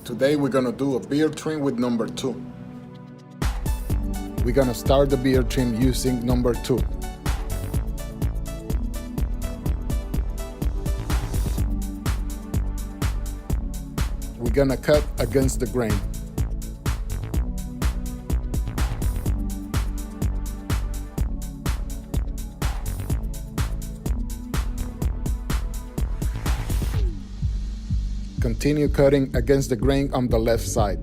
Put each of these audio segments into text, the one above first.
Today we're gonna do a beard trim with number 2. We're gonna start the beard trim using number 2. We're gonna cut against the grain. Continue cutting against the grain on the left side.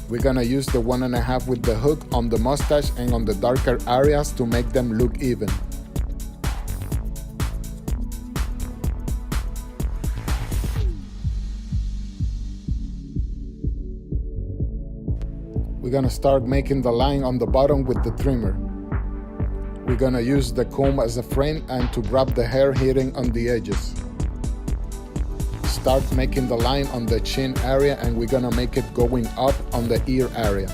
We're gonna use the 1.5 with the hook on the mustache and on the darker areas to make them look even. We're gonna start making the line on the bottom with the trimmer. We're gonna use the comb as a frame and to grab the hair hitting on the edges. Start making the line on the chin area and we're gonna make it going up on the ear area.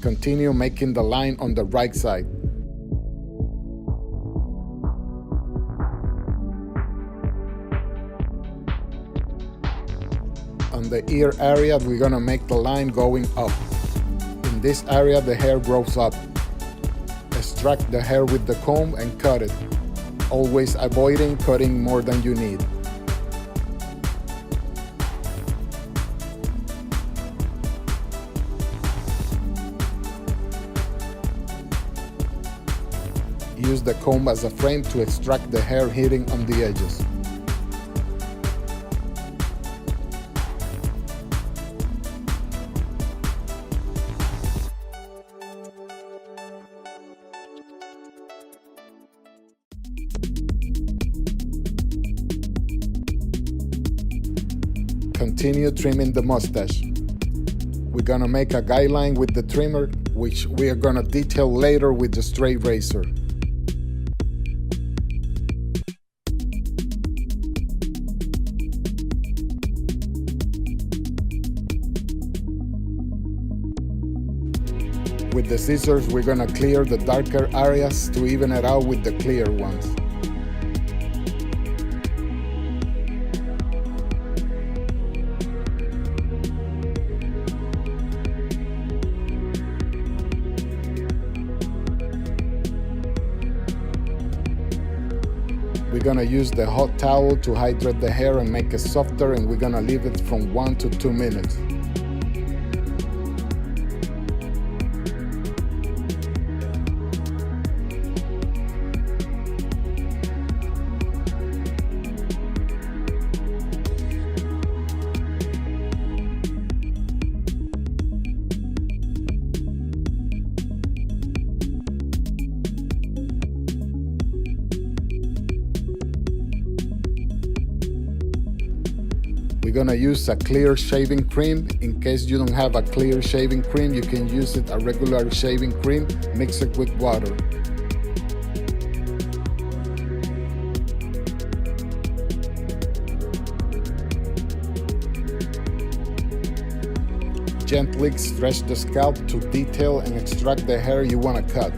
Continue making the line on the right side. On the ear area, we're gonna make the line going up. In this area, the hair grows up. Extract the hair with the comb and cut it, always avoiding cutting more than you need. Use the comb as a frame to extract the hair hitting on the edges. Continue trimming the mustache. We're gonna make a guideline with the trimmer, which we are gonna detail later with the straight razor. With the scissors, we're gonna clear the darker areas to even it out with the clear ones. We're gonna use the hot towel to hydrate the hair and make it softer, and we're gonna leave it from 1 to 2 minutes. We're gonna use a clear shaving cream. In case you don't have a clear shaving cream, you can use a regular shaving cream, mix it with water. Gently stretch the scalp to detail and extract the hair you want to cut.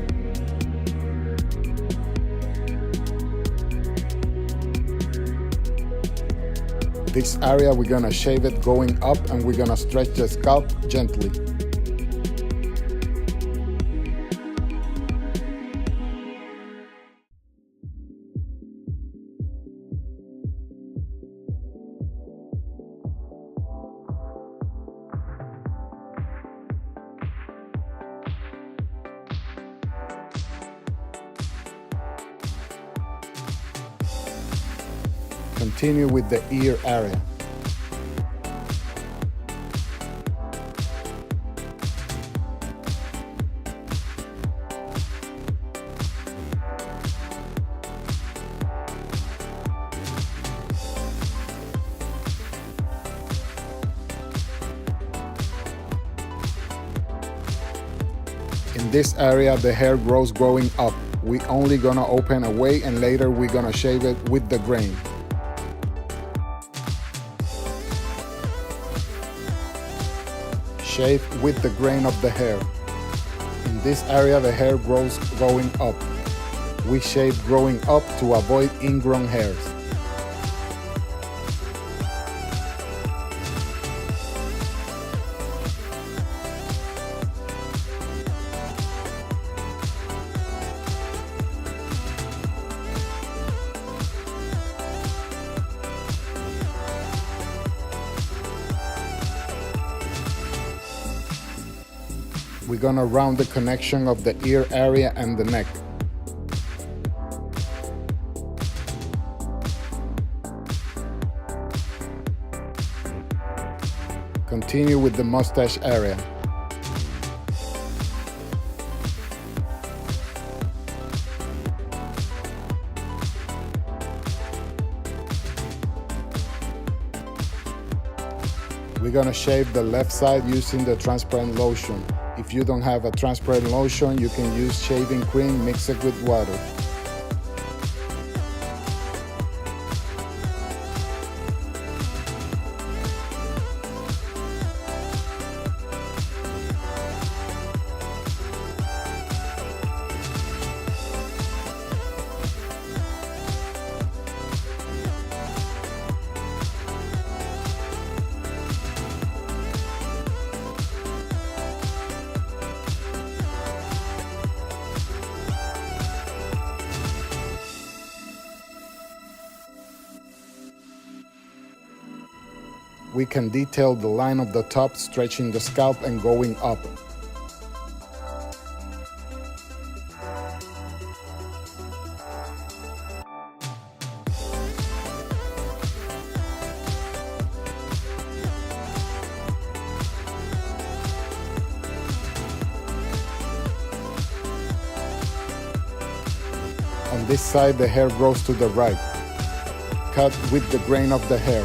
This area we're gonna shave it going up, and we're gonna stretch the scalp gently. Continue with the ear area. In this area, the hair grows growing up. We only gonna open away, and later we're gonna shave it with the grain. Shave with the grain of the hair. In this area, the hair grows growing up. We shave growing up to avoid ingrown hairs. We're gonna round the connection of the ear area and the neck. Continue with the mustache area. We're gonna shave the left side using the transparent lotion. If you don't have a transparent lotion, you can use shaving cream, mix it with water. We can detail the line of the top, stretching the scalp and going up. On this side, the hair grows to the right. Cut with the grain of the hair.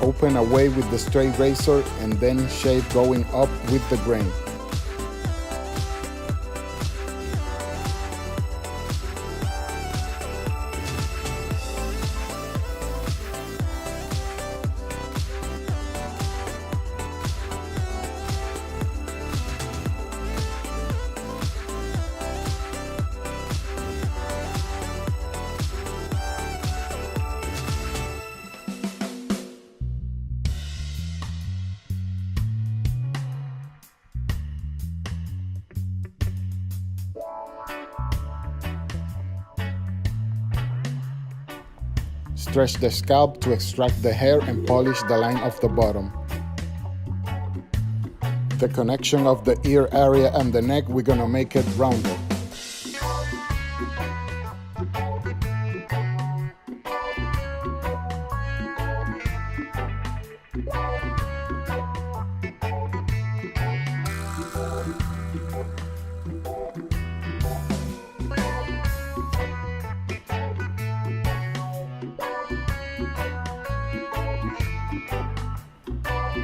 Open away with the straight razor and then shave going up with the grain. Stretch the scalp to extract the hair and polish the line of the bottom. The connection of the ear area and the neck, we're gonna make it rounded.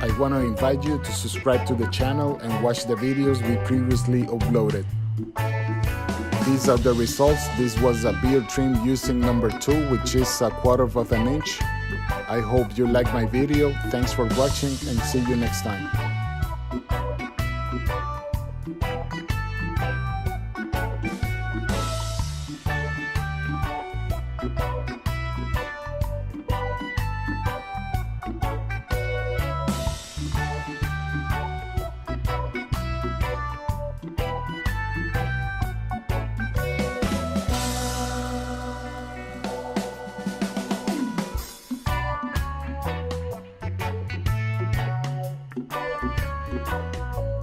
I want to invite you to subscribe to the channel and watch the videos we previously uploaded. These are the results. This was a beard trim using number 2, which is 1/4 of an inch. I hope you like my video. Thanks for watching and see you next time.